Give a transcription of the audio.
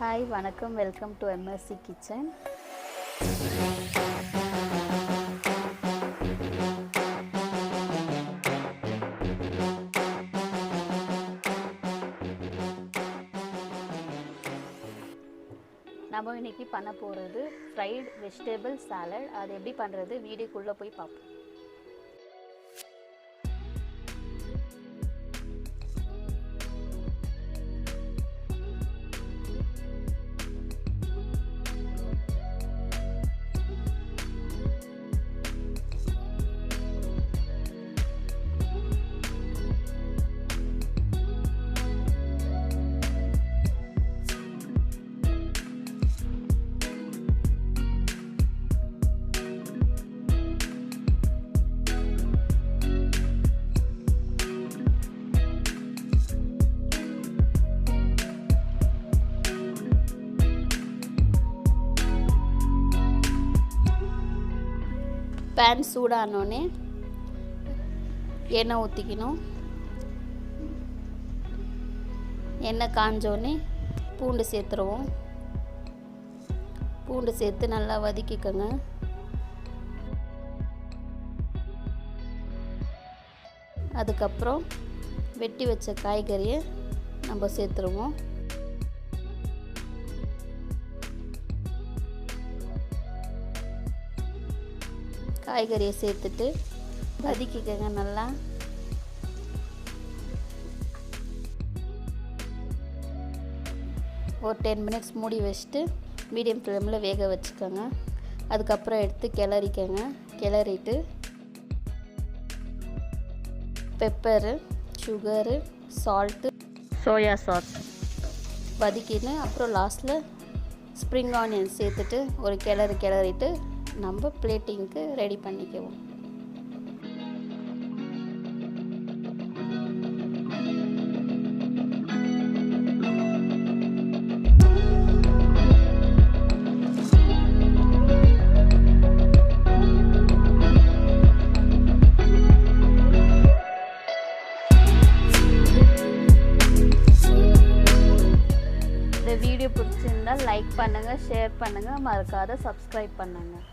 Hi வணக்கம், welcome to MSE kitchen. நம்ம இன்னைக்கு பண்ண போகிறது ஃப்ரைட் வெஜிடபிள் சாலட். அது எப்படி பண்ணுறது வீடியோக்குள்ளே போய் பார்ப்போம். பேன் சூடானோடனே எண்ணெய் ஊற்றிக்கணும். எண்ணெய் காஞ்சோடனே பூண்டு சேர்த்துருவோம். பூண்டு சேர்த்து நல்லா வதக்கிக்கோங்க. அதுக்கப்புறம் வெட்டி வச்ச காய்கறியை நம்ம சேர்த்துருவோம். காய்கறியை சேர்த்துட்டு வதக்கிக்கங்க நல்லா. ஒரு 10 மினிட்ஸ் மூடி வச்சுட்டு மீடியம் ஃப்ளேமில் வேக வச்சுக்கோங்க. அதுக்கப்புறம் எடுத்து கிளறிட்டு pepper, sugar, salt, soya sauce வதக்கின்னு அப்புறம் லாஸ்ட்டில் ஸ்ப்ரிங் ஆனியன் சேர்த்துட்டு ஒரு கிளறிட்டு நம்ம பிளேட்டிங்க்கு ரெடி பண்ணிக்குவோம். இந்த வீடியோ பிடிச்சிருந்தால் லைக் பண்ணுங்கள், ஷேர் பண்ணுங்கள், மறக்காத சப்ஸ்கிரைப் பண்ணுங்கள்.